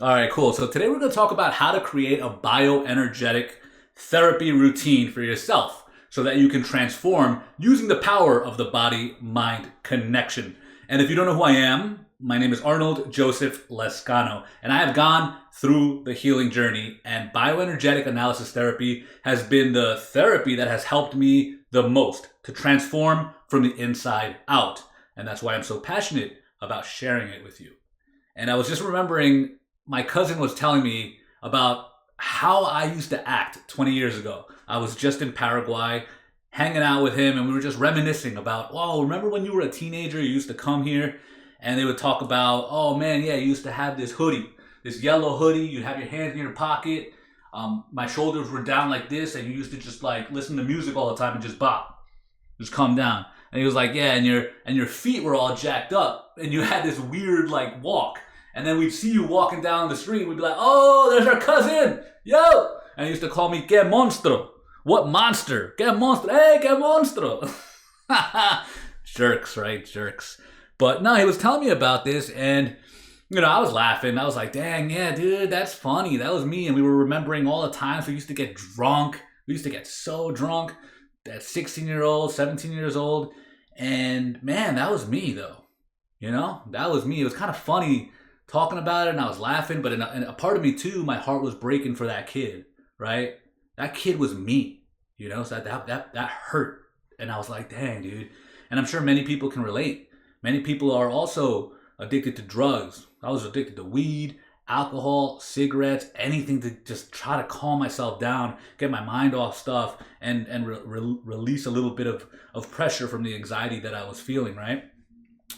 All right, cool. So today we're going to talk about how to create a bioenergetic therapy routine for yourself so that you can transform using the power of the body-mind connection. And if you don't know who I am, my name is Arnold Joseph Lezcano, and I have gone through the healing journey, and bioenergetic analysis therapy has been the therapy that has helped me the most to transform from the inside out. And that's why I'm so passionate about sharing it with you. And I was just remembering my cousin was telling me about how I used to act 20 years ago. I was just in Paraguay hanging out with him, and we were just reminiscing about, oh, remember when you were a teenager, you used to come here and they would talk about, oh man, yeah, you used to have this hoodie, this yellow hoodie, you'd have your hands in your pocket. My shoulders were down like this, and you used to just like listen to music all the time and just bop, just calm down. And he was like, yeah, and your feet were all jacked up, and you had this weird like walk. And then we'd see you walking down the street. We'd be like, oh, there's our cousin. Yo. And he used to call me, que monstro. What monster? Que monstro. Hey, que monstro. Jerks, right? Jerks. But no, he was telling me about this. And, I was laughing. I was like, dang, yeah, dude, that's funny. That was me. And we were remembering all the times we used to get drunk. We used to get so drunk at 16-year-old, 17 years old. And, man, that was me, though. That was me. It was kind of funny talking about it, and I was laughing, but in a part of me too, my heart was breaking for that kid, right? That kid was me, so that hurt. And I was like, dang, dude. And I'm sure many people can relate. Many people are also addicted to drugs. I was addicted to weed, alcohol, cigarettes, anything to just try to calm myself down, get my mind off stuff, and release a little bit of pressure from the anxiety that I was feeling, right?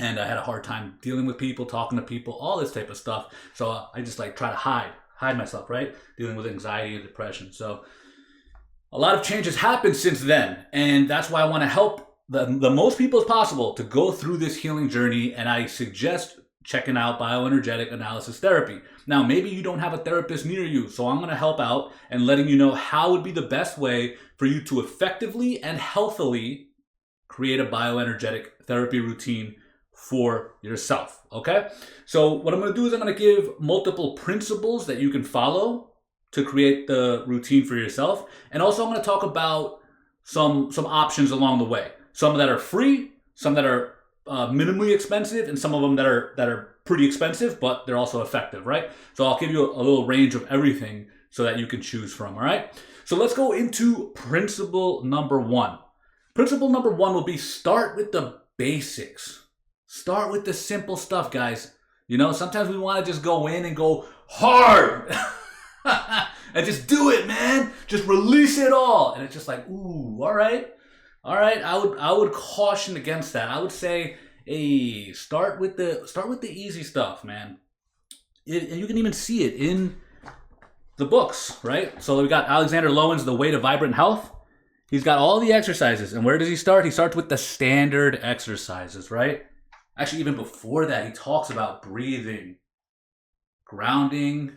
And I had a hard time dealing with people, talking to people, all this type of stuff. So I just like try to hide myself, right? Dealing with anxiety and depression. So a lot of changes happened since then. And that's why I want to help the most people as possible to go through this healing journey. And I suggest checking out bioenergetic analysis therapy. Now, maybe you don't have a therapist near you. So I'm going to help out and letting you know how would be the best way for you to effectively and healthily create a bioenergetic therapy routine for yourself, okay? So what I'm going to do is I'm going to give multiple principles that you can follow to create the routine for yourself. And also I'm going to talk about some options along the way. Some that are free, some that are minimally expensive, and some of them that are pretty expensive, but they're also effective, right? So I'll give you a little range of everything so that you can choose from, all right? So let's go into principle number one. Principle number one will be start with the basics. Start with the simple stuff, guys. Sometimes we want to just go in and go hard and just do it, man. Just release it all. And it's just like, ooh, all right. I would caution against that. I would say, hey, start with the easy stuff, man. And you can even see it in the books, right? So we got Alexander Lowen's The Way to Vibrant Health. He's got all the exercises. And where does he start? He starts with the standard exercises, right? Actually, even before that, he talks about breathing, grounding,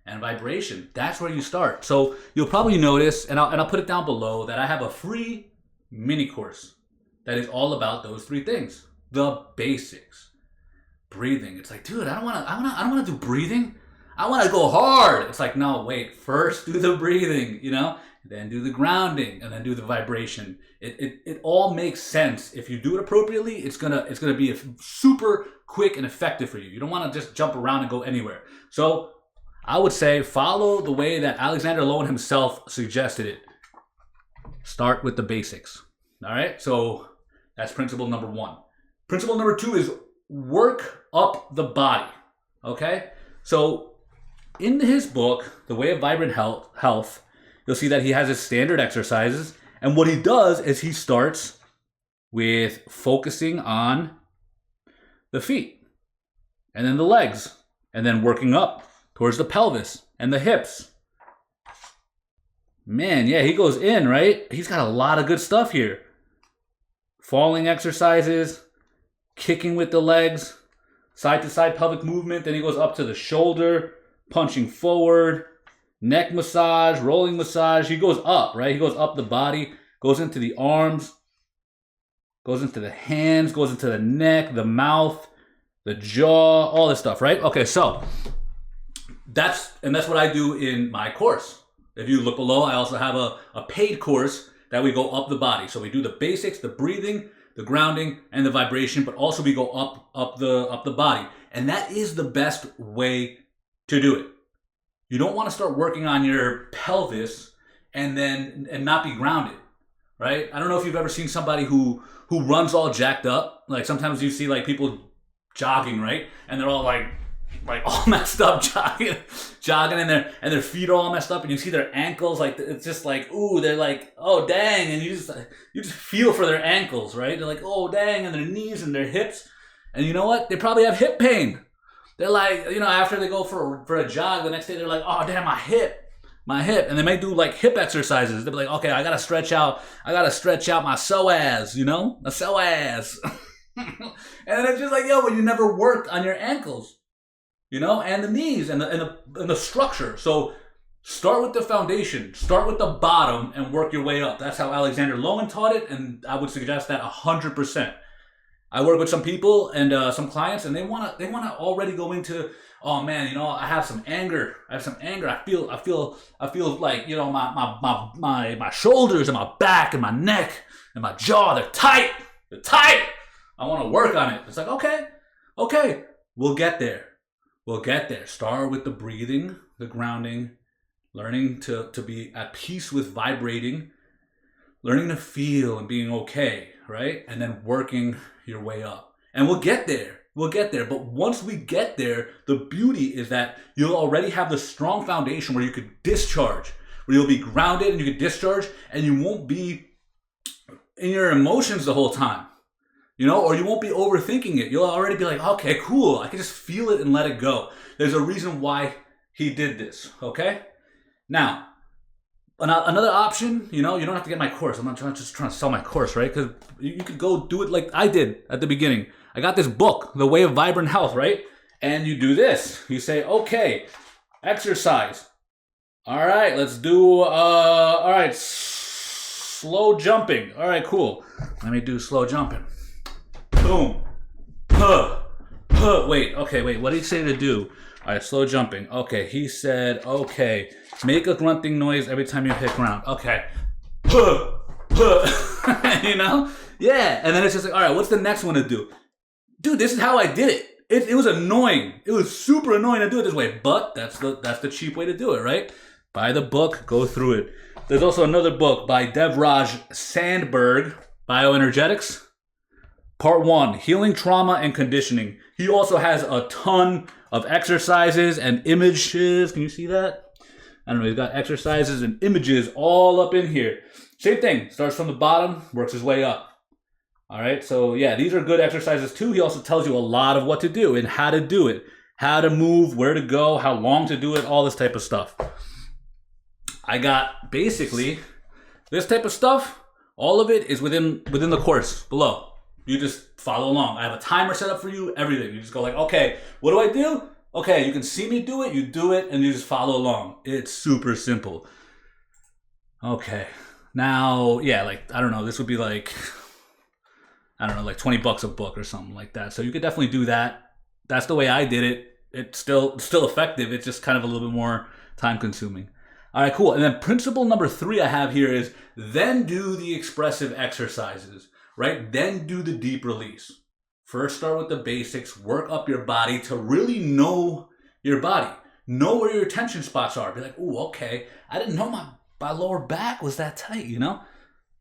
and vibration. That's where you start. So you'll probably notice, and I'll put it down below, that I have a free mini course that is all about those three things. The basics. Breathing. It's like, dude, I don't want to do breathing. I want to go hard. It's like, no, wait. First do the breathing, then do the grounding, and then do the vibration. It all makes sense. If you do it appropriately, it's gonna be super quick and effective for you. You don't want to just jump around and go anywhere. So I would say follow the way that Alexander Lowen himself suggested it. Start with the basics. All right. So that's principle number one. Principle number two is work up the body. Okay. So in his book, The Way of Vibrant Health, you'll see that he has his standard exercises. And what he does is he starts with focusing on the feet and then the legs and then working up towards the pelvis and the hips. Man, yeah, he goes in, right? He's got a lot of good stuff here. Falling exercises, kicking with the legs, side to side pelvic movement. Then he goes up to the shoulder, punching forward. Neck massage, rolling massage. He goes up, right? He goes up the body, goes into the arms, goes into the hands, goes into the neck, the mouth, the jaw, all this stuff, right? Okay, so that's what I do in my course. If you look below, I also have a paid course that we go up the body. So we do the basics, the breathing, the grounding, and the vibration, but also we go up the body. And that is the best way to do it. You don't want to start working on your pelvis and not be grounded, right? I don't know if you've ever seen somebody who runs all jacked up. Like sometimes you see like people jogging, right? And they're all like all messed up jogging and their feet are all messed up, and you see their ankles, like it's just like, ooh, they're like, oh dang, and you just feel for their ankles, right? They're like, oh dang, and their knees and their hips, and you know what? They probably have hip pain. They're like, after they go for a jog, the next day they're like, oh damn, my hip. And they may do like hip exercises. They'll be like, okay, I gotta stretch out my psoas, a psoas. And it's just like, yo, but you never worked on your ankles. And the knees and the structure. So start with the foundation, start with the bottom, and work your way up. That's how Alexander Lowen taught it, and I would suggest that 100%. I work with some people and some clients, and they wanna already go into, oh man, I have some anger. I feel like my shoulders and my back and my neck and my jaw, they're tight. I want to work on it. It's like, okay, we'll get there. Start with the breathing, the grounding, learning to be at peace with vibrating, learning to feel and being okay, right? And then working your way up. And we'll get there. But once we get there, the beauty is that you'll already have the strong foundation where you could discharge, where you'll be grounded and you can discharge, and you won't be in your emotions the whole time. Or you won't be overthinking it. You'll already be like, okay, cool. I can just feel it and let it go. There's a reason why he did this, okay? Now, another option, you don't have to get my course. I'm not just trying to sell my course, right? Because you could go do it like I did at the beginning. I got this book, The Way of Vibrant Health, right? And you do this. You say, okay, exercise. All right, let's do, slow jumping. All right, cool. Let me do slow jumping. Boom. Wait, what did he say to do? All right, slow jumping. Okay, he said, okay, make a grunting noise every time you hit ground. Okay. Yeah, and then it's just like, all right, what's the next one to do? Dude, this is how I did it. It was annoying. It was super annoying to do it this way, but that's the cheap way to do it, right? Buy the book, go through it. There's also another book by Devraj Sandberg, Bioenergetics. Part 1, Healing Trauma and Conditioning. He also has a ton of exercises and images. Can you see that? I don't know. He's got exercises and images all up in here. Same thing. Starts from the bottom, works his way up. All right. So yeah, these are good exercises too. He also tells you a lot of what to do and how to do it, how to move, where to go, how long to do it, all this type of stuff. I got basically this type of stuff. All of it is within the course below. You just follow along. I have a timer set up for you, everything. You just go like, okay, what do I do? Okay, you can see me do it, you do it, and you just follow along. It's super simple. Okay. Now, yeah, like, I don't know, this would be like, I don't know, like $20 a book or something like that. So you could definitely do that. That's the way I did it. It's still effective. It's just kind of a little bit more time consuming. All right, cool. And then principle number 3 I have here is then do the expressive exercises. Right? Then do the deep release. First start with the basics, work up your body to really know your body. Know where your tension spots are. Be like, ooh, okay. I didn't know my lower back was that tight,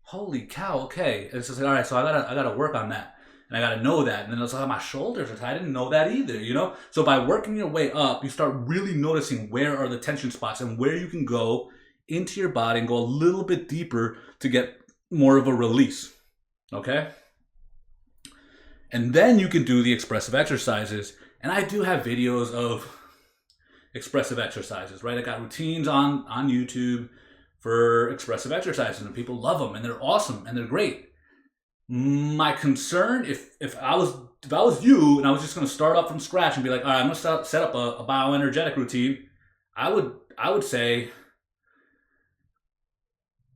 Holy cow, okay. It's just like, all right, so I gotta work on that. And I gotta know that. And then it's like, my shoulders are tight. I didn't know that either, So by working your way up, you start really noticing where are the tension spots and where you can go into your body and go a little bit deeper to get more of a release. Okay? And then you can do the expressive exercises. And I do have videos of expressive exercises, right? I got routines on YouTube for expressive exercises, and people love them, and they're awesome, and they're great. My concern, if I was you, and I was just going to start up from scratch and be like, all right, I'm going to set up a bioenergetic routine, I would say,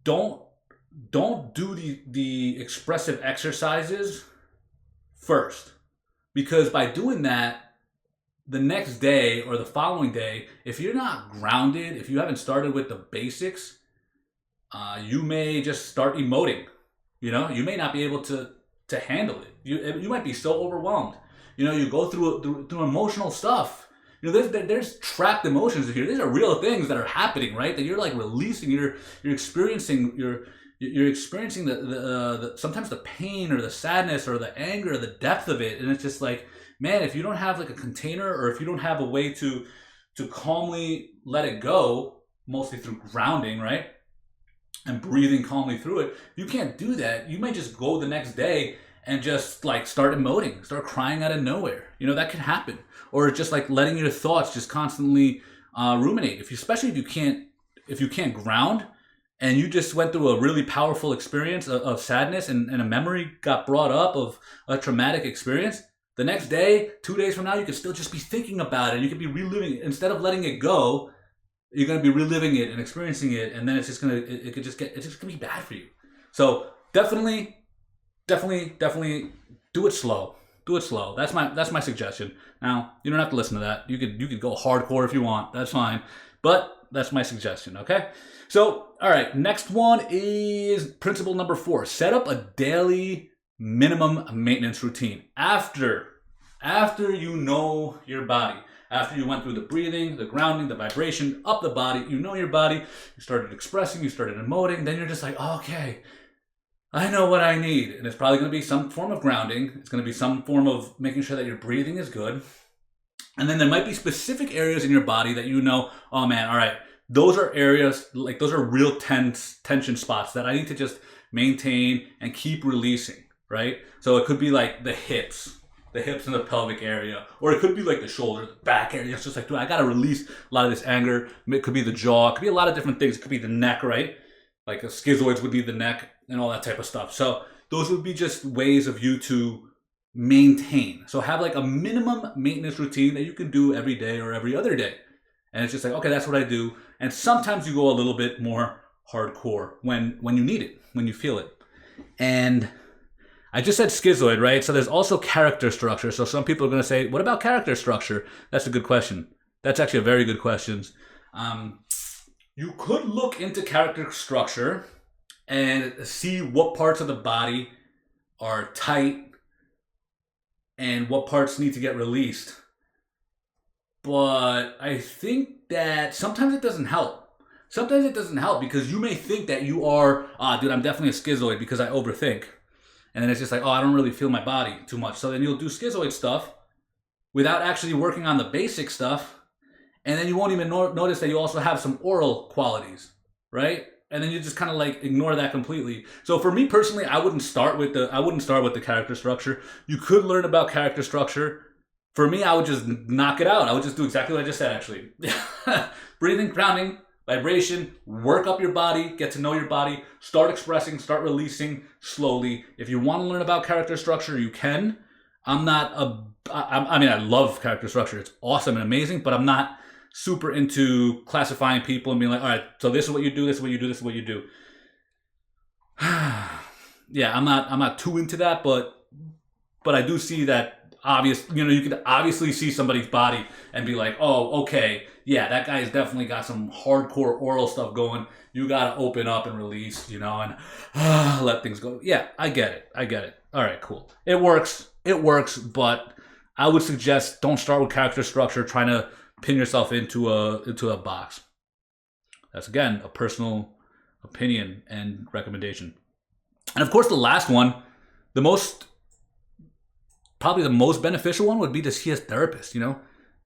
don't do the expressive exercises first, because by doing that, the next day or the following day, if you're not grounded, if you haven't started with the basics, you may just start emoting. You may not be able to handle it. You might be so overwhelmed. You go through emotional stuff. There's trapped emotions here. These are real things that are happening, right? That you're like releasing. You're experiencing. You're experiencing the sometimes the pain or the sadness or the anger, or the depth of it, and it's just like, man, if you don't have like a container, or if you don't have a way to calmly let it go, mostly through grounding, right? And breathing calmly through it, you can't do that. You might just go the next day and just like start emoting, start crying out of nowhere. That can happen. Or just like letting your thoughts just constantly ruminate. Especially if you can't ground, and you just went through a really powerful experience of sadness, and a memory got brought up of a traumatic experience. The next day, 2 days from now, you could still just be thinking about it. You could be reliving it. Instead of letting it go, you're going to be reliving it and experiencing it, and then it's just going to be bad for you. So definitely do it slow. Do it slow. That's my suggestion. Now, you don't have to listen to that. You could go hardcore if you want. That's fine. But that's my suggestion, okay? So, all right, next one is principle number 4. Set up a daily minimum maintenance routine. After you know your body, after you went through the breathing, the grounding, the vibration, up the body, you know your body, you started expressing, you started emoting, then you're just like, okay, I know what I need. And it's probably going to be some form of grounding. It's going to be some form of making sure that your breathing is good. And then there might be specific areas in your body that oh man, all right, those are areas, like those are real tension spots that I need to just maintain and keep releasing, right? So it could be like the hips in the pelvic area, or it could be like the shoulder, the back area. It's just like, dude, I got to release a lot of this anger. It could be the jaw. It could be a lot of different things. It could be the neck, right? Like the schizoids would be the neck and all that type of stuff. So those would be just ways of you to maintain. So have like a minimum maintenance routine that you can do every day or every other day. And it's just like, okay, that's what I do. And sometimes you go a little bit more hardcore when you need it, when you feel it. And I just said schizoid, right? So there's also character structure. So some people are going to say, what about character structure? That's a good question. That's actually a very good question. You could look into character structure and see what parts of the body are tight and what parts need to get released. But I think that sometimes it doesn't help. Sometimes it doesn't help because you may think that you are, dude, I'm definitely a schizoid because I overthink. And then it's just like, I don't really feel my body too much. So then you'll do schizoid stuff without actually working on the basic stuff. And then you won't even notice that you also have some oral qualities, right? And then you just kind of like ignore that completely. So for me personally, I wouldn't start with the character structure. You could learn about character structure. For me, I would just knock it out. I would just do exactly what I just said, actually. Breathing, grounding, vibration, work up your body, get to know your body, start expressing, start releasing slowly. If you want to learn about character structure, you can. I love character structure. It's awesome and amazing, but I'm not super into classifying people and being like, all right, so this is what you do, this is what you do, this is what you do. Yeah, I'm not too into that, but I do see that you could obviously see somebody's body and be like, oh, okay, yeah, that guy's definitely got some hardcore oral stuff going. You got to open up and release, and let things go. Yeah, I get it. All right, cool. It works, but I would suggest don't start with character structure, trying to pin yourself into a box. That's, again, a personal opinion and recommendation. And of course, the last one, probably the most beneficial one would be to see a therapist,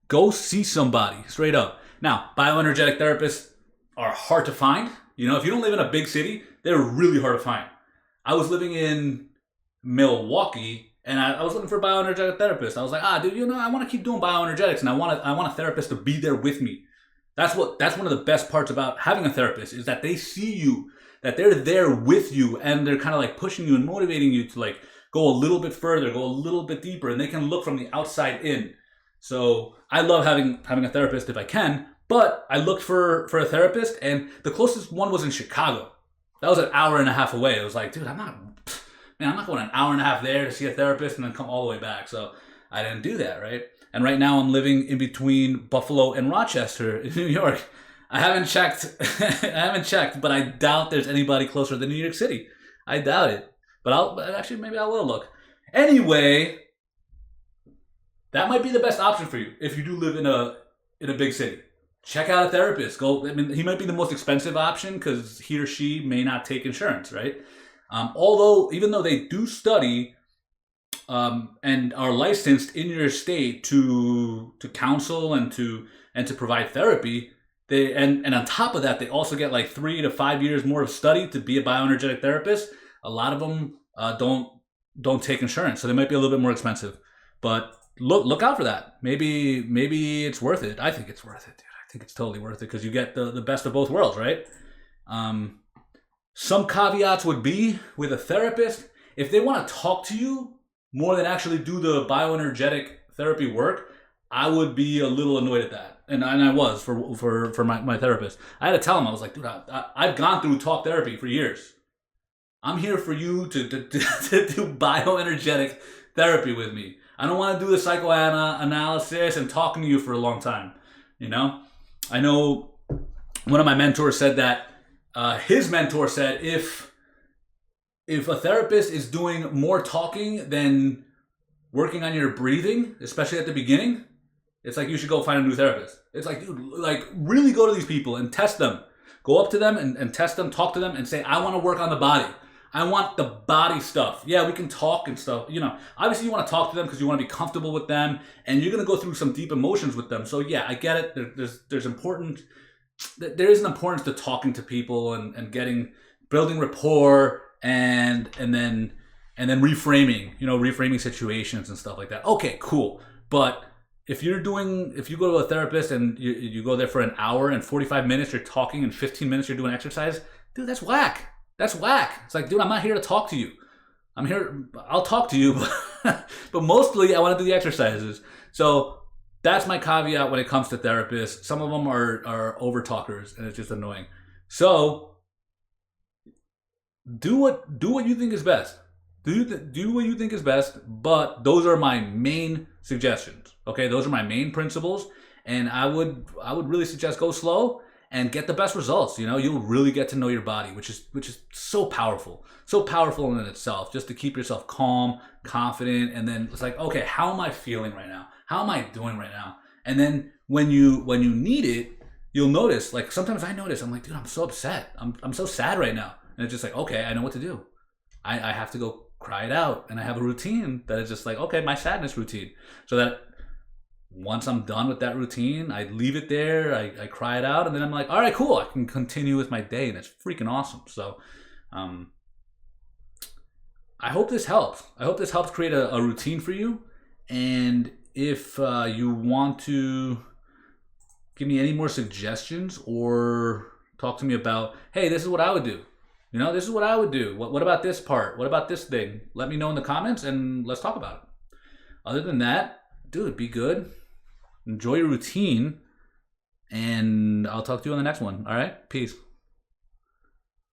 Go see somebody, straight up. Now, bioenergetic therapists are hard to find. If you don't live in a big city, they're really hard to find. I was living in Milwaukee, and I was looking for a bioenergetic therapist. I was like, dude, I want to keep doing bioenergetics, and I want a therapist to be there with me. That's one of the best parts about having a therapist, is that they see you, that they're there with you, and they're kind of like pushing you and motivating you to like go a little bit further, go a little bit deeper, and they can look from the outside in. So I love having a therapist if I can, but I looked for a therapist, and the closest one was in Chicago. That was an hour and a half away. It was like, dude, I'm not going an hour and a half there to see a therapist and then come all the way back. So I didn't do that, right? And right now I'm living in between Buffalo and Rochester in New York. I haven't checked. I haven't checked, but I doubt there's anybody closer than New York City. I doubt it. But maybe I will look. Anyway, that might be the best option for you if you do live in a big city. Check out a therapist. He might be the most expensive option because he or she may not take insurance, right? Even though they do study and are licensed in your state to counsel and to provide therapy, and on top of that, they also get like 3 to 5 years more of study to be a bioenergetic therapist. A lot of them don't take insurance, so they might be a little bit more expensive. But look out for that. Maybe it's worth it. I think it's worth it, dude. I think it's totally worth it because you get the best of both worlds, right? Some caveats would be with a therapist, if they want to talk to you more than actually do the bioenergetic therapy work, I would be a little annoyed at that. And I was for my therapist. I had to tell him, I was like, dude, I've gone through talk therapy for years. I'm here for you to do bioenergetic therapy with me. I don't want to do the psychoanalysis and talking to you for a long time. You know? I know one of my mentors said that his mentor said if a therapist is doing more talking than working on your breathing, especially at the beginning, it's like you should go find a new therapist. It's like, dude, like really go to these people and test them. Go up to them and test them, talk to them and say, I want to work on the body. I want the body stuff. Yeah, we can talk and stuff. You know, obviously you want to talk to them because you want to be comfortable with them and you're going to go through some deep emotions with them. So yeah, I get it. There is an importance to talking to people and building rapport and then reframing situations and stuff like that. Okay, cool. But if you go to a therapist and you go there for an hour and 45 minutes you're talking and 15 minutes you're doing exercise, dude, that's whack. That's whack. It's like, dude, I'm not here to talk to you. I'll talk to you, but mostly I want to do the exercises. So that's my caveat when it comes to therapists. Some of them are over talkers and it's just annoying. So do what you think is best. Do what you think is best, but those are my main suggestions. Okay, those are my main principles, and I would really suggest go slow and get the best results. You know, you'll really get to know your body, which is so powerful in itself. Just to keep yourself calm, confident, and then it's like, okay, how am I feeling right now? How am I doing right now? And then when you need it, you'll notice. Like sometimes I notice, I'm like, dude, I'm so upset. I'm so sad right now, and it's just like, okay, I know what to do. I have to go cry it out, and I have a routine that is just like, okay, my sadness routine, so that once I'm done with that routine, I leave it there, I cry it out, and then I'm like, all right, cool, I can continue with my day, and it's freaking awesome. So I hope this helps. I hope this helps create a routine for you. And if you want to give me any more suggestions or talk to me about, hey, this is what I would do. You know, this is what I would do. What about this part? What about this thing? Let me know in the comments and let's talk about it. Other than that, dude, be good. Enjoy your routine. And I'll talk to you on the next one. All right? Peace.